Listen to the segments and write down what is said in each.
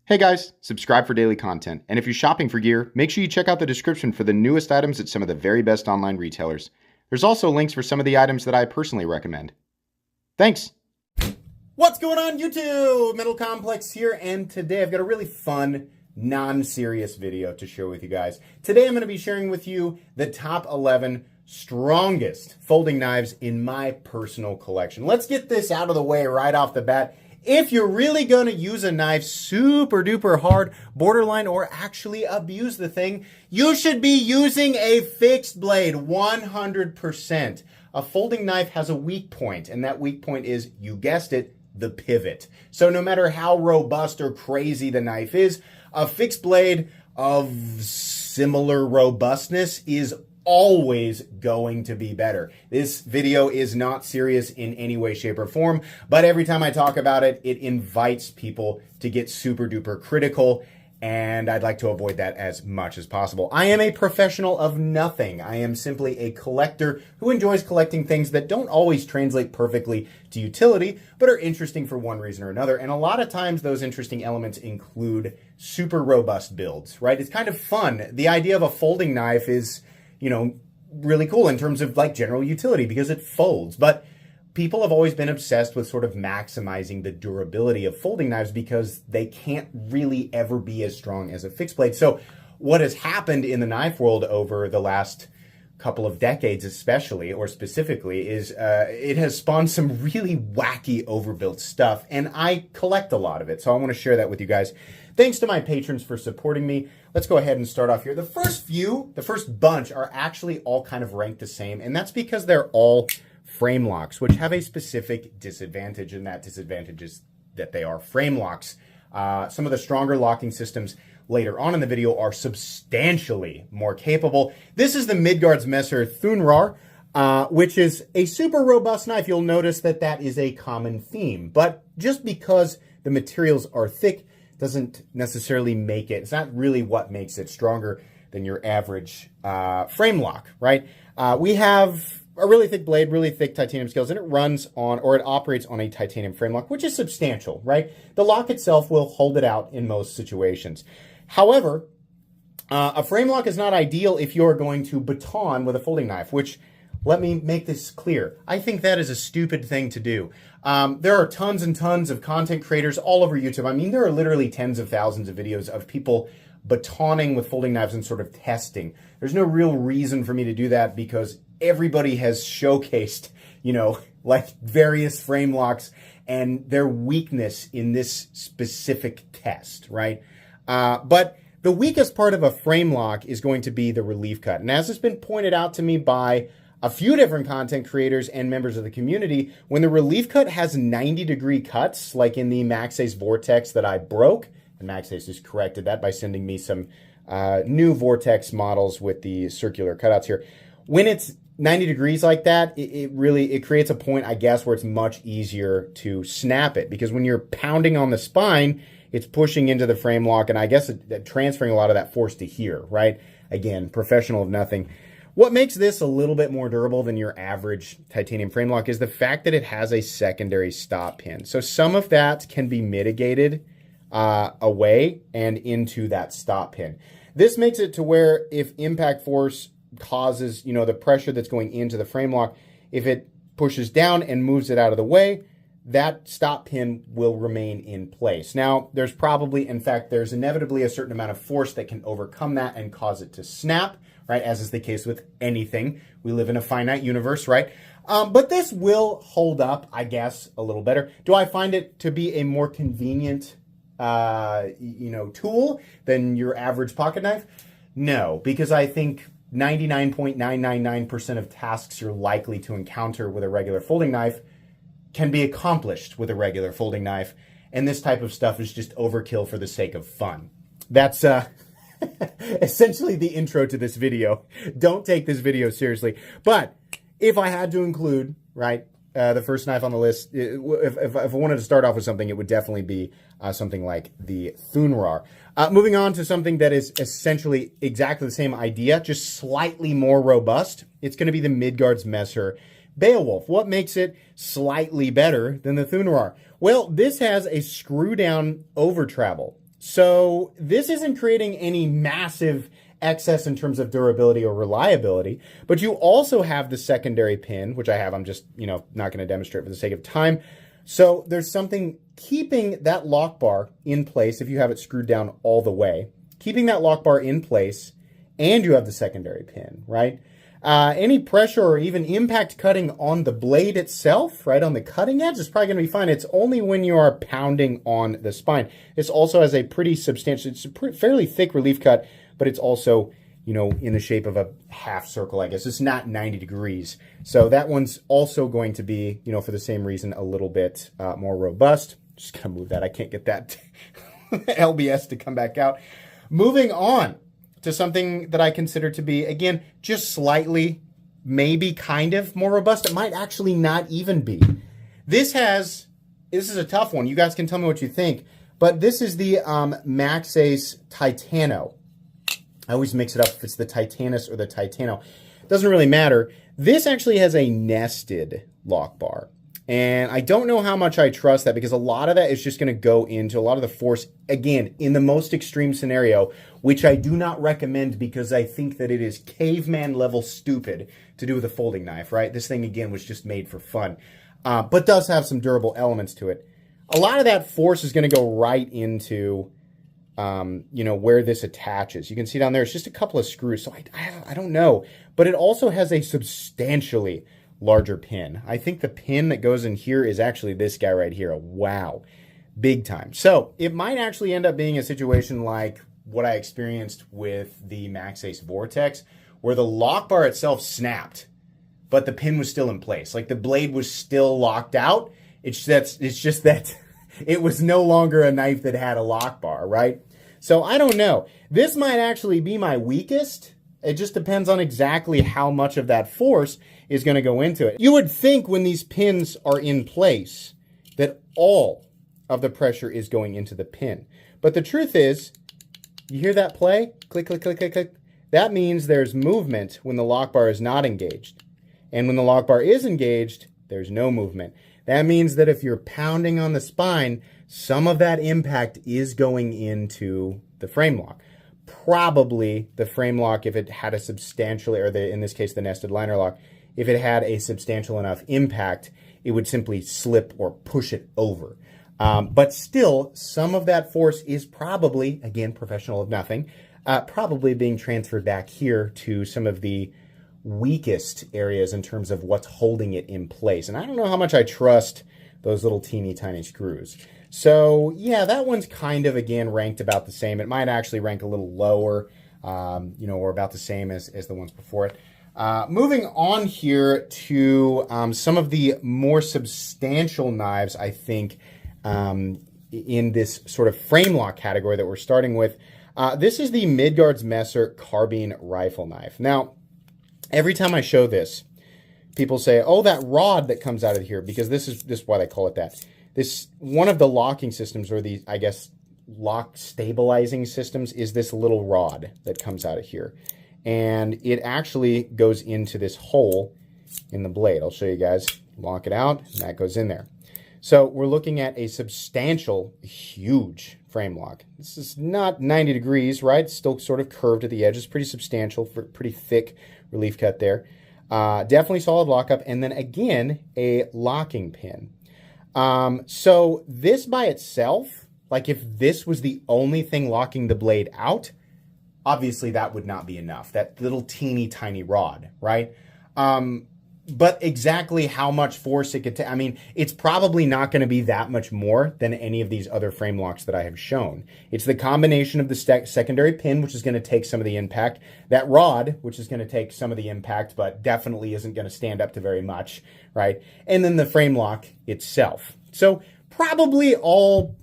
Hey guys, subscribe for daily content, and if you're shopping for gear, make sure you check out the description for the newest items at some of the very best online retailers. There's also links for some of the items that I personally recommend. Thanks! What's going on YouTube? Metal Complex here, and today I've got a really fun, non-serious video to share with you guys. Today I'm going to be sharing with you the top 11 strongest folding knives in my personal collection. Let's get this out of the way right off the bat. If you're really going to use a knife super duper hard, borderline, or actually abuse the thing, you should be using a fixed blade 100%. A folding knife has a weak point, and that weak point is, you guessed it, the pivot. So no matter how robust or crazy the knife is, a fixed blade of similar robustness is always going to be better. This video is not serious in any way, shape, or form, but every time I talk about it, it invites people to get super duper critical, and I'd like to avoid that as much as possible. I am a professional of nothing. I am simply a collector who enjoys collecting things that don't always translate perfectly to utility, but are interesting for one reason or another. And a lot of times those interesting elements include super robust builds, right? It's kind of fun. The idea of a folding knife is, you know, really cool in terms of like general utility because it folds. But people have always been obsessed with sort of maximizing the durability of folding knives because they can't really ever be as strong as a fixed blade. So what has happened in the knife world over the last couple of decades especially, or specifically, is it has spawned some really wacky overbuilt stuff, and I collect a lot of it, so I want to share that with you guys. Thanks to my patrons for supporting me. Let's go ahead and start off here. The first bunch are actually all kind of ranked the same, and that's because they're all frame locks, which have a specific disadvantage, and that disadvantage is that they are frame locks. Some of the stronger locking systems later on in the video are substantially more capable. This is the Midgard's Messer Thunrar, which is a super robust knife. You'll notice that that is a common theme, but just because the materials are thick doesn't necessarily make it. It's not really what makes it stronger than your average frame lock, right? We have a really thick blade, really thick titanium scales, and it runs on, or it operates on a titanium frame lock, which is substantial, right? The lock itself will hold it out in most situations. However, a frame lock is not ideal if you're going to baton with a folding knife, which, let me make this clear, I think that is a stupid thing to do. There are tons and tons of content creators all over YouTube. I mean, there are literally tens of thousands of videos of people batoning with folding knives and sort of testing. There's no real reason for me to do that because everybody has showcased, you know, like various frame locks and their weakness in this specific test, right? But the weakest part of a frame lock is going to be the relief cut. And as has been pointed out to me by a few different content creators and members of the community, when the relief cut has 90-degree cuts, like in the Maxace Vortex that I broke, and Maxace just corrected that by sending me some new Vortex models with the circular cutouts here. When it's 90 degrees like that, it creates a point, I guess, where it's much easier to snap it, because when you're pounding on the spine, it's pushing into the frame lock, and I guess transferring a lot of that force to here, right? Again, professional of nothing. What makes this a little bit more durable than your average titanium frame lock is the fact that it has a secondary stop pin. So some of that can be mitigated away and into that stop pin. This makes it to where if impact force causes, you know, the pressure that's going into the frame lock, if it pushes down and moves it out of the way, that stop pin will remain in place. Now, there's probably, in fact, there's inevitably a certain amount of force that can overcome that and cause it to snap, right? As is the case with anything. We live in a finite universe, right? But this will hold up, I guess, a little better. Do I find it to be a more convenient, tool than your average pocket knife? No, because I think 99.999% of tasks you're likely to encounter with a regular folding knife can be accomplished with a regular folding knife, and this type of stuff is just overkill for the sake of fun. That's essentially the intro to this video. Don't take this video seriously. But if I had to include, right, the first knife on the list, if I wanted to start off with something, it would definitely be something like the Thunrar. Moving on to something that is essentially exactly the same idea, just slightly more robust. It's going to be the Midgard's Messer Beowulf. What makes it slightly better than the Thunrar? Well, this has a screw down over travel. So this isn't creating any massive excess in terms of durability or reliability, but you also have the secondary pin, which I have. I'm just, not going to demonstrate for the sake of time. So there's something keeping that lock bar in place if you have it screwed down all the way, keeping that lock bar in place, and you have the secondary pin, right? Any pressure or even impact cutting on the blade itself, right, on the cutting edge, is probably going to be fine. It's only when you are pounding on the spine. This also has a pretty substantial, it's a fairly thick relief cut, but it's also, in the shape of a half circle, I guess. It's not 90 degrees. So that one's also going to be, for the same reason, a little bit more robust. Just going to move that. I can't get that LBS to come back out. Moving on to something that I consider to be, again, just slightly, maybe kind of more robust. It might actually not even be. This is a tough one. You guys can tell me what you think. But this is the Maxace Titano. I always mix it up if it's the Titanus or the Titano. Doesn't really matter. This actually has a nested lock bar. And I don't know how much I trust that, because a lot of that is just going to go into a lot of the force, again, in the most extreme scenario, which I do not recommend because I think that it is caveman level stupid to do with a folding knife, right? This thing, again, was just made for fun, but does have some durable elements to it. A lot of that force is going to go right into, where this attaches. You can see down there, it's just a couple of screws, so I don't know. But it also has a substantially larger pin. I think the pin that goes in here is actually this guy right here. Wow. Big time. So it might actually end up being a situation like what I experienced with the Maxace Vortex, where the lock bar itself snapped, but the pin was still in place. Like the blade was still locked out. It's just that it was no longer a knife that had a lock bar, right? So I don't know. This might actually be my weakest. It just depends on exactly how much of that force is going to go into it. You would think when these pins are in place that all of the pressure is going into the pin. But the truth is, you hear that play? Click, click, click, click, click. That means there's movement when the lock bar is not engaged. And when the lock bar is engaged, there's no movement. That means that if you're pounding on the spine, some of that impact is going into the frame lock. Probably the frame lock, if it had a substantial, or in this case, the nested liner lock, if it had a substantial enough impact, it would simply slip or push it over. But still, some of that force is probably, again, professional of nothing, probably being transferred back here to some of the weakest areas in terms of what's holding it in place. And I don't know how much I trust those little teeny tiny screws. So yeah, that one's kind of, again, ranked about the same. It might actually rank a little lower, or about the same as the ones before it. Moving on here to some of the more substantial knives, I think, in this sort of frame lock category that we're starting with. This is the Midgard's Messer carbine rifle knife. Now, every time I show this, people say, oh, that rod that comes out of here, because this is why they call it that. This, one of the locking systems, or the, I guess, lock stabilizing systems, is this little rod that comes out of here. And it actually goes into this hole in the blade. I'll show you guys. Lock it out, and that goes in there. So we're looking at a substantial, huge frame lock. This is not 90 degrees, right? It's still sort of curved at the edge. It's pretty substantial, pretty thick relief cut there. Definitely solid lockup. And then again, a locking pin. So this by itself, like if this was the only thing locking the blade out, obviously that would not be enough. That little teeny tiny rod, right? But exactly how much force it could take, I mean, it's probably not going to be that much more than any of these other frame locks that I have shown. It's the combination of the secondary pin, which is going to take some of the impact, that rod, which is going to take some of the impact, but definitely isn't going to stand up to very much, right? And then the frame lock itself. So probably all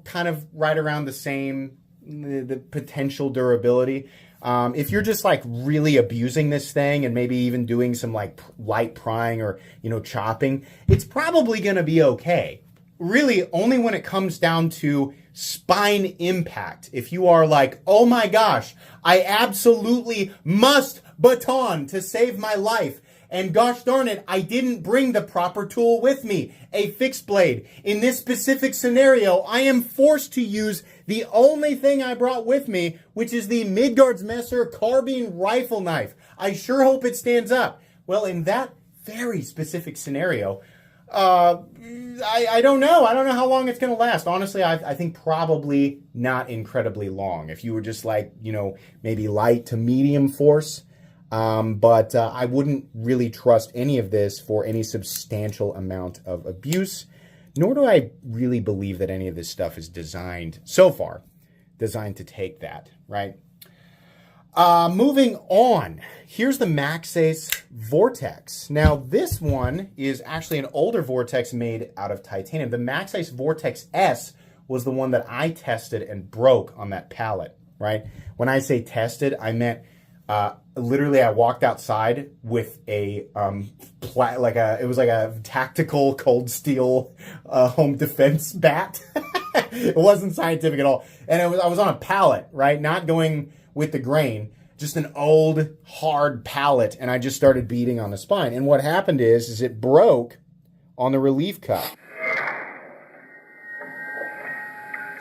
kind of right around the same, the potential durability. If you're just like really abusing this thing and maybe even doing some like light prying or, chopping, it's probably going to be okay. Really, only when it comes down to spine impact. If you are like, oh my gosh, I absolutely must baton to save my life. And gosh darn it, I didn't bring the proper tool with me, a fixed blade. In this specific scenario, I am forced to use the only thing I brought with me, which is the Midgard's Messer carbine rifle knife. I sure hope it stands up. Well, in that very specific scenario, I don't know. I don't know how long it's going to last. Honestly, I think probably not incredibly long. If you were just like, maybe light to medium force. But I wouldn't really trust any of this for any substantial amount of abuse, nor do I really believe that any of this stuff is designed, so far, designed to take that, right? Moving on, here's the Maxace Vortex. Now, this one is actually an older Vortex made out of titanium. The Maxace Vortex S was the one that I tested and broke on that pallet, right? When I say tested, I meant literally I walked outside with a it was like a tactical Cold Steel home defense bat. It wasn't scientific at all, and I was on a pallet, right? Not going with the grain, just an old hard pallet, and I just started beating on the spine. And what happened is it broke on the relief cut.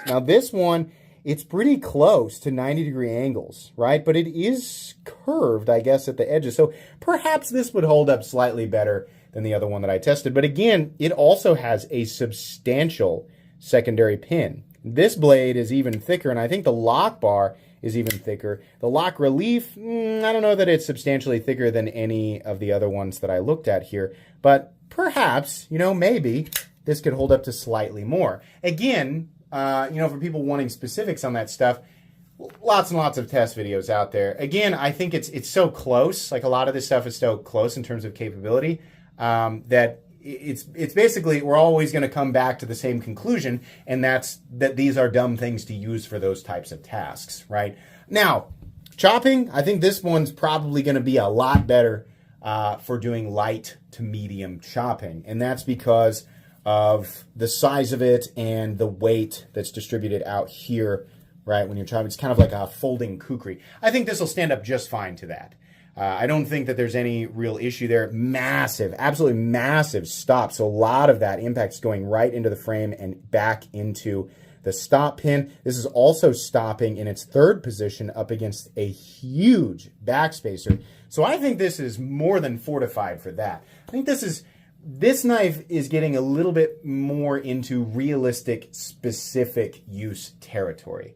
Now this one, it's pretty close to 90-degree angles, right? But it is curved, I guess, at the edges. So perhaps this would hold up slightly better than the other one that I tested. But again, it also has a substantial secondary pin. This blade is even thicker, and I think the lock bar is even thicker. The lock relief, I don't know that it's substantially thicker than any of the other ones that I looked at here. But perhaps, maybe this could hold up to slightly more. Again, for people wanting specifics on that stuff, lots and lots of test videos out there. Again, I think it's so close. Like a lot of this stuff is so close in terms of capability that it's basically we're always going to come back to the same conclusion, and that's that these are dumb things to use for those types of tasks, right? Now, chopping, I think this one's probably going to be a lot better for doing light to medium chopping, and that's because of the size of it and the weight that's distributed out here, right, when you're chopping. It's kind of like a folding kukri. I think this will stand up just fine to that. I don't think that there's any real issue there. Massive, absolutely massive stop. So a lot of that impact is going right into the frame and back into the stop pin. This is also stopping in its third position up against a huge backspacer. So I think this is more than fortified for that. I think this knife is getting a little bit more into realistic, specific use territory.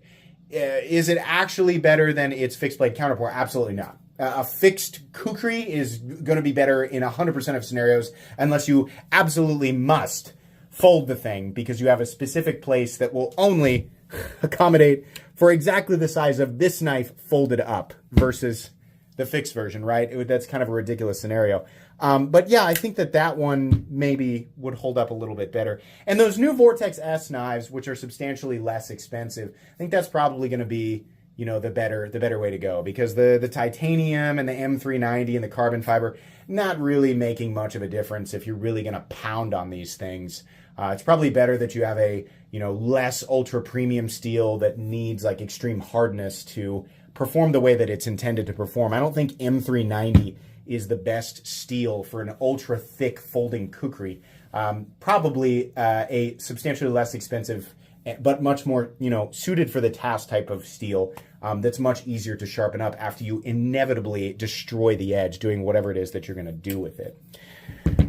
Is it actually better than its fixed blade counterpart? Absolutely not. A fixed kukri is going to be better in 100% of scenarios unless you absolutely must fold the thing because you have a specific place that will only accommodate for exactly the size of this knife folded up versus the fixed version, right? That's kind of a ridiculous scenario. But yeah, I think that one maybe would hold up a little bit better. And those new Vortex S knives, which are substantially less expensive, I think that's probably going to be, the better way to go, because the titanium and the M390 and the carbon fiber, not really making much of a difference if you're really going to pound on these things. It's probably better that you have a, less ultra premium steel that needs like extreme hardness to perform the way that it's intended to perform. I don't think M390 is the best steel for an ultra thick folding kukri. Probably a substantially less expensive but much more, suited for the task type of steel that's much easier to sharpen up after you inevitably destroy the edge doing whatever it is that you're going to do with it.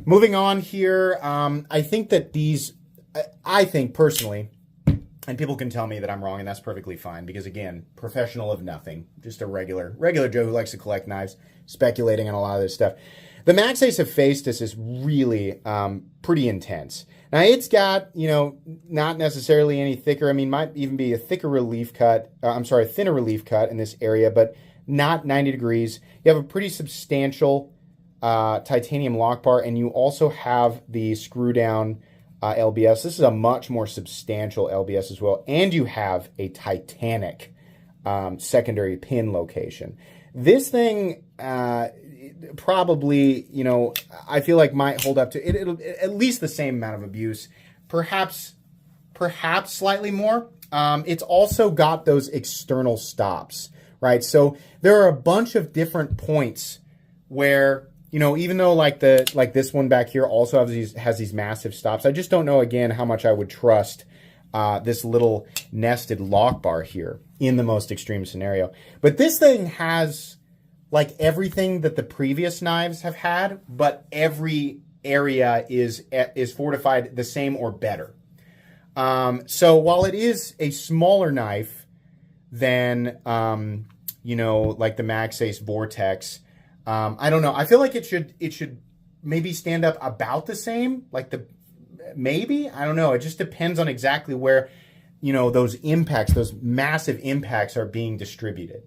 Moving on here, I think that I think personally, and people can tell me that I'm wrong, and that's perfectly fine, because again, professional of nothing, just a regular Joe who likes to collect knives, speculating on a lot of this stuff. The Maxace Hephaestus is really pretty intense. Now, it's got, not necessarily any thicker. I mean, might even be a thicker relief cut. A thinner relief cut in this area, but not 90 degrees. You have a pretty substantial titanium lock bar, and you also have the screw down LBS. This is a much more substantial LBS as well, and you have a Titanic secondary pin location. This thing probably, I feel like might hold up to it. It'll at least the same amount of abuse, perhaps slightly more. It's also got those external stops, right? So there are a bunch of different points where, even though like this one back here also has these massive stops, I just don't know again how much I would trust this little nested lock bar here in the most extreme scenario. But this thing has like everything that the previous knives have had, but every area is fortified the same or better. So while it is a smaller knife than, you know, like the MagSafe Vortex, I don't know. I feel like it should maybe stand up about the same, like maybe, I don't know. It just depends on exactly where, you know, those impacts, those massive impacts are being distributed.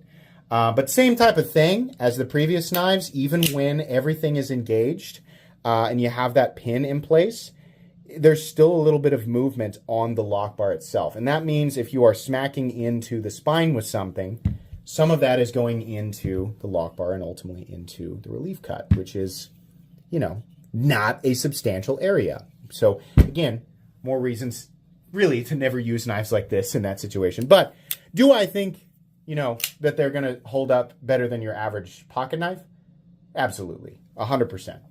But same type of thing as the previous knives, even when everything is engaged and you have that pin in place, there's still a little bit of movement on the lock bar itself. And that means if you are smacking into the spine with something, some of that is going into the lock bar and ultimately into the relief cut, which is, you know, not a substantial area. So again, more reasons really to never use knives like this in that situation. But do I think, you know, that they're going to hold up better than your average pocket knife? Absolutely. 100%.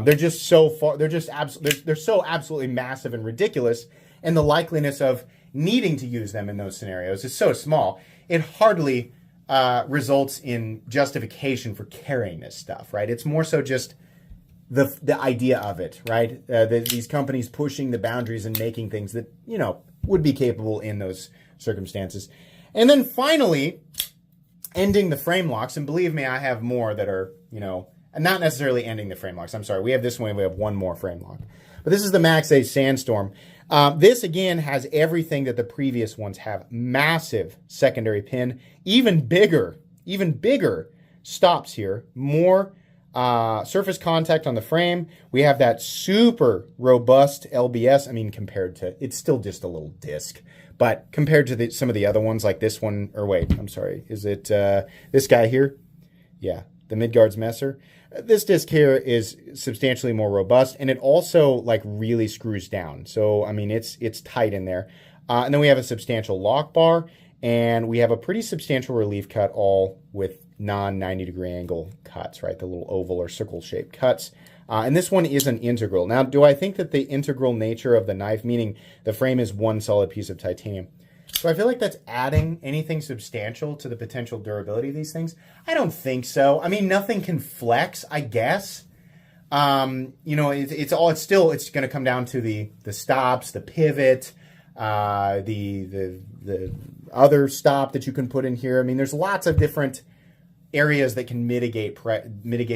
They're just so far, they're so absolutely massive and ridiculous. And the likeliness of needing to use them in those scenarios is so small. It hardly results in justification for carrying this stuff, right? It's more so just the idea of it, right? These companies pushing the boundaries and making things that, you know, would be capable in those circumstances. And then finally, ending the frame locks. And believe me, I have more that are, you know, not necessarily ending the frame locks. I'm sorry. We have this one. We have one more frame lock. But this is the MagSafe Sandstorm. This, again, has everything that the previous ones have. Massive secondary pin. Even bigger stops here. More surface contact on the frame. We have that super robust LBS. I mean, compared to, it's still just a little disc. But compared to some of the other ones like this one, or wait, I'm sorry. Is it this guy here? Yeah, the Midgard's Messer. This disc here is substantially more robust, and it also like really screws down. So, I mean, it's tight in there. And then we have a substantial lock bar, and we have a pretty substantial relief cut, all with non-90 degree angle cuts, right? The little oval or circle shaped cuts. And this one is an integral. Now, do I think that the integral nature of the knife, meaning the frame is one solid piece of titanium, do I feel like that's adding anything substantial to the potential durability of these things? I don't think so. I mean, nothing can flex, I guess. You know, it's going to come down to the stops, the pivot, the other stop that you can put in here. I mean, there's lots of different areas that can mitigate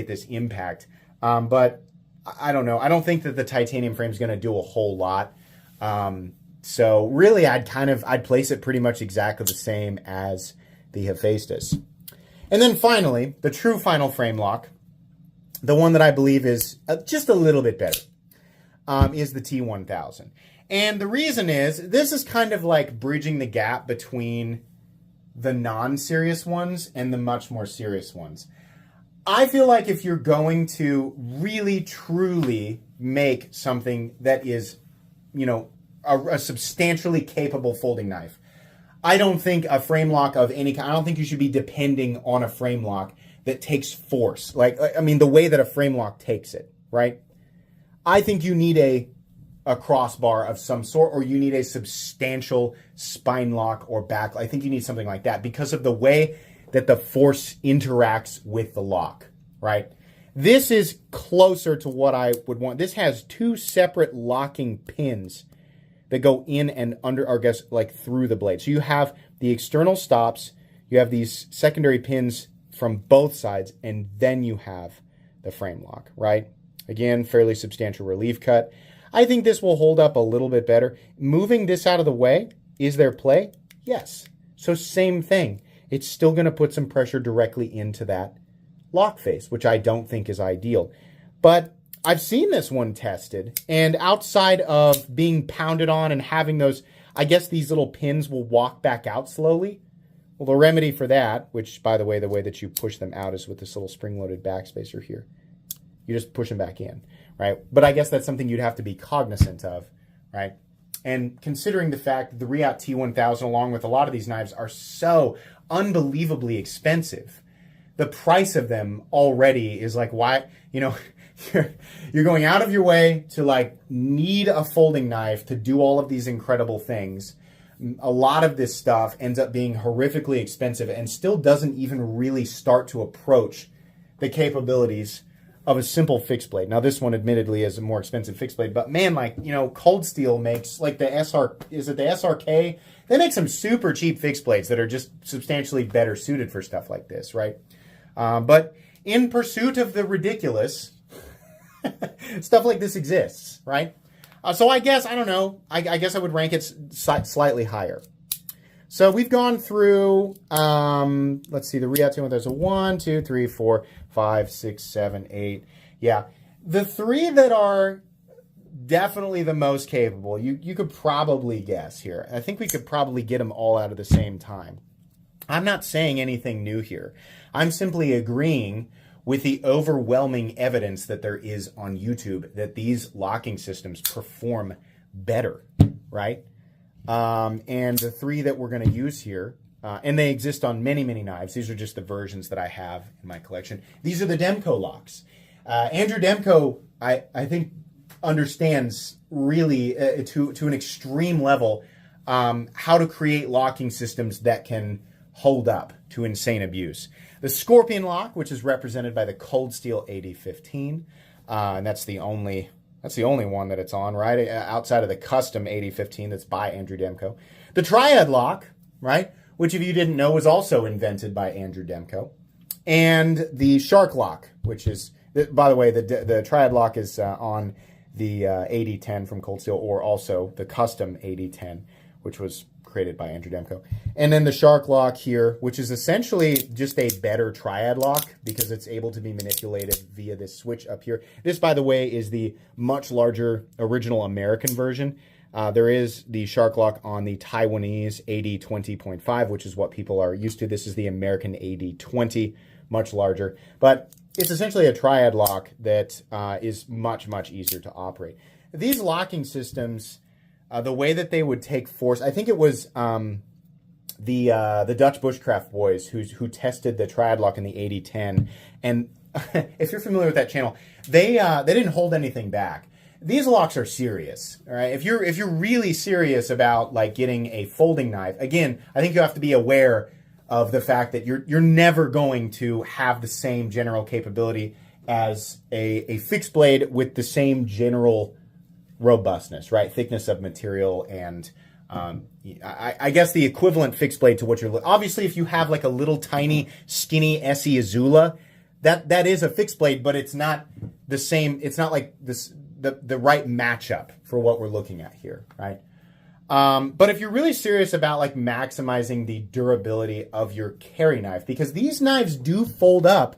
this impact. But I don't know. I don't think that the titanium frame is going to do a whole lot. So really, I'd place it pretty much exactly the same as the Hephaestus. And then finally, the true final frame lock, the one that I believe is just a little bit better, is the T1000. And the reason is, this is kind of like bridging the gap between the non-serious ones and the much more serious ones. I feel like if you're going to really, truly make something that is, you know, a substantially capable folding knife, I don't think a frame lock of any kind, I don't think you should be depending on a frame lock that takes force. Like, I mean, the way that a frame lock takes it, right? I think you need a crossbar of some sort, or you need a substantial spine lock or back. I think you need something like that because of the way that the force interacts with the lock, right? This is closer to what I would want. This has two separate locking pins that go in and under, or I guess like through the blade. So you have the external stops, you have these secondary pins from both sides, and then you have the frame lock, right? Again, fairly substantial relief cut. I think this will hold up a little bit better. Moving this out of the way, is there play? Yes. So same thing. It's still going to put some pressure directly into that lock face, which I don't think is ideal. But I've seen this one tested, and outside of being pounded on and having those, I guess these little pins will walk back out slowly. Well, the remedy for that, which, by the way that you push them out is with this little spring-loaded backspacer here. You just push them back in, right? But I guess that's something you'd have to be cognizant of, right? And considering the fact that the Riot T1000, along with a lot of these knives, are so unbelievably expensive, the price of them already is like, why, you know, you're going out of your way to like need a folding knife to do all of these incredible things. A lot of this stuff ends up being horrifically expensive and still doesn't even really start to approach the capabilities of a simple fixed blade. Now, this one admittedly is a more expensive fixed blade, but man, like, you know, Cold Steel makes like the is it the SRK? They make some super cheap fixed blades that are just substantially better suited for stuff like this, right? But in pursuit of the ridiculous, stuff like this exists, right? So I guess, I don't know, I guess I would rank it slightly higher. So we've gone through, let's see, the Ryoten one, there's a 1, 2, 3, 4, 5, 6, 7, 8. Yeah, the three that are definitely the most capable, you could probably guess here. I think we could probably get them all out at the same time. I'm not saying anything new here. I'm simply agreeing with the overwhelming evidence that there is on YouTube that these locking systems perform better, right? And the three that we're going to use here, and they exist on many, many knives. These are just the versions that I have in my collection. These are the Demko locks. Andrew Demko, I think, understands really to an extreme level how to create locking systems that can hold up to insane abuse. The Scorpion lock, which is represented by the Cold Steel AD15, and that's the only one that it's on, right? Outside of the custom AD15 that's by Andrew Demko. The Triad lock, right? Which, if you didn't know, was also invented by Andrew Demko. And the Shark lock, which is, by the way, the Triad lock is on the AD10 from Cold Steel, or also the custom AD10, which was created by Andrew Demko. And then the Shark lock here, which is essentially just a better Triad lock because it's able to be manipulated via this switch up here. This, by the way, is the much larger original American version. There is the Shark lock on the Taiwanese AD20.5, which is what people are used to. This is the American AD20, much larger. But it's essentially a Triad lock that is much, much easier to operate. These locking systems, the way that they would take force, I think it was the Dutch Bushcraft boys who tested the Triad lock in the AD10, and if you're familiar with that channel, they didn't hold anything back. These locks are serious, all right? If you're really serious about like getting a folding knife, again, I think you have to be aware of the fact that you're never going to have the same general capability as a fixed blade with the same general robustness, right? Thickness of material, and I guess the equivalent fixed blade to what you're... Obviously, if you have like a little tiny skinny SE Azula, that is a fixed blade, but it's not the same. It's not like this the right matchup for what we're looking at here, right? But if you're really serious about like maximizing the durability of your carry knife, because these knives do fold up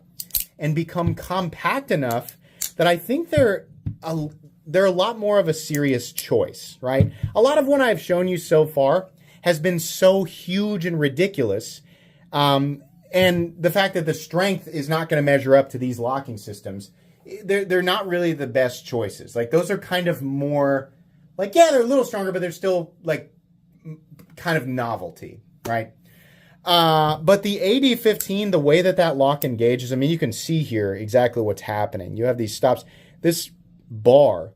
and become compact enough that I think they're a lot more of a serious choice, right? A lot of what I've shown you so far has been so huge and ridiculous, and the fact that the strength is not going to measure up to these locking systems, they're not really the best choices. Like, those are kind of more, like, yeah, they're a little stronger, but they're still, like, kind of novelty, right? But the AD15, the way that lock engages, I mean, you can see here exactly what's happening. You have these stops. This bar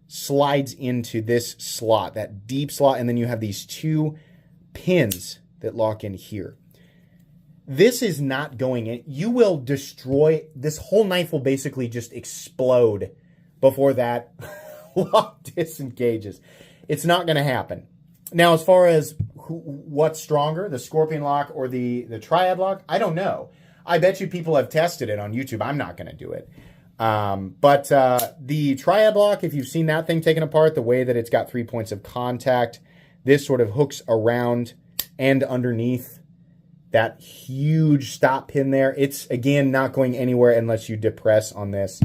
slides into this slot, that deep slot, and then you have these two pins that lock in here. This is not going in. You will destroy, this whole knife will basically just explode before that lock disengages. It's not going to happen. Now, as far as what's stronger, the Scorpion lock or the Triad lock, I don't know. I bet you people have tested it on YouTube. I'm not going to do it. But the Triad lock, if you've seen that thing taken apart, the way that it's got 3 points of contact, this sort of hooks around and underneath that huge stop pin there. It's, again, not going anywhere unless you depress on this.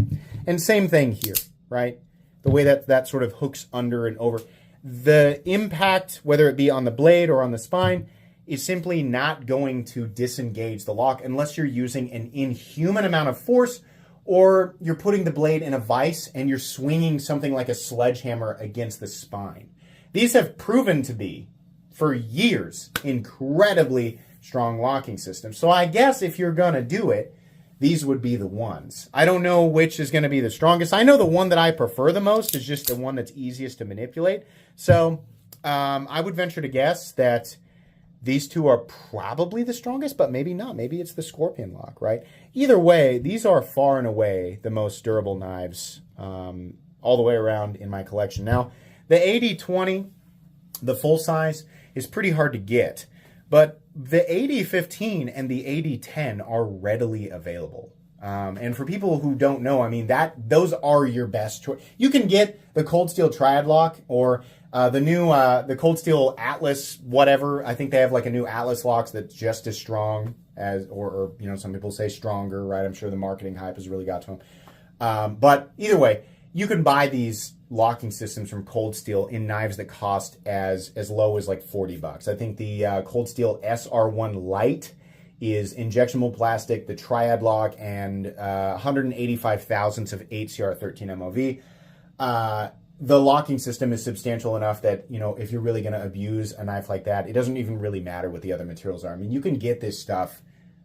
And same thing here, right? The way that sort of hooks under and over. The impact, whether it be on the blade or on the spine, is simply not going to disengage the lock unless you're using an inhuman amount of force, or you're putting the blade in a vise and you're swinging something like a sledgehammer against the spine. These have proven to be, for years, incredibly strong locking systems. So I guess if you're going to do it, these would be the ones. I don't know which is going to be the strongest. I know the one that I prefer the most is just the one that's easiest to manipulate. So I would venture to guess that these two are probably the strongest, but maybe not. Maybe it's the Scorpion Lock, right? Either way, these are far and away the most durable knives all the way around in my collection. Now, the 80-20, the full size, is pretty hard to get, but the 80-15 and the 80-10 are readily available. And for people who don't know, I mean, those are your best choice. You can get the Cold Steel Triad Lock or the Cold Steel Atlas, whatever. I think they have like a new Atlas locks that's just as strong as, or you know, some people say stronger, right? I'm sure the marketing hype has really got to them. But either way, you can buy these locking systems from Cold Steel in knives that cost as low as like $40. I think the Cold Steel SR1 Lite is injectionable plastic, the Triad Lock, and 185 thousandths of 8CR13 MOV. The locking system is substantial enough that, you know, if you're really going to abuse a knife like that, it doesn't even really matter what the other materials are. I mean, you can get this stuff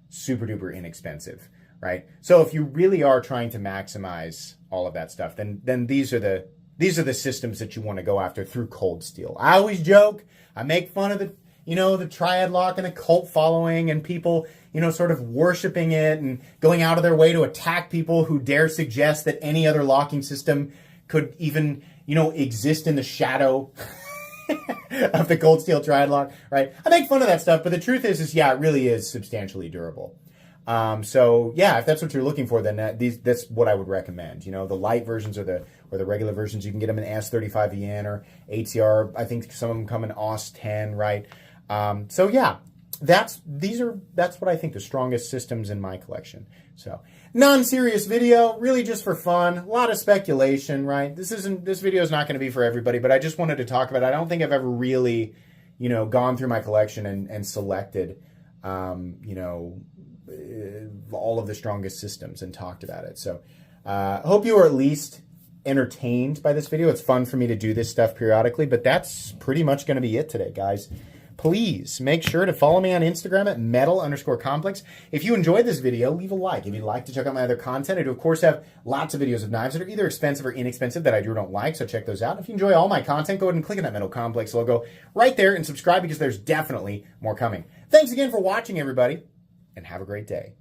super duper inexpensive, right? So if you really are trying to maximize all of that stuff, then these are the systems that you want to go after through Cold Steel. I always joke, I make fun of the Triad Lock and the cult following and people, you know, sort of worshiping it and going out of their way to attack people who dare suggest that any other locking system could even, you know, exist in the shadow of the Cold Steel Triad Lock, right? I make fun of that stuff, but the truth is yeah, it really is substantially durable. So yeah, if that's what you're looking for, then that's what I would recommend. You know, the light versions or the regular versions, you can get them in AS35EN or ATR. I think some of them come in AUS-10, right? So yeah, that's what I think the strongest systems in my collection. So non-serious video, really just for fun, a lot of speculation, right? This video is not going to be for everybody, but I just wanted to talk about it. I don't think I've ever really, you know, gone through my collection and selected, you know, all of the strongest systems and talked about it. So hope you are at least entertained by this video. It's fun for me to do this stuff periodically, but that's pretty much going to be it today, guys. Please make sure to follow me on Instagram at metal_complex. If you enjoyed this video, leave a like. If you'd like to check out my other content, I do, of course, have lots of videos of knives that are either expensive or inexpensive that I do or don't like, so check those out. If you enjoy all my content, go ahead and click on that Metal Complex logo right there and subscribe because there's definitely more coming. Thanks again for watching, everybody, and have a great day.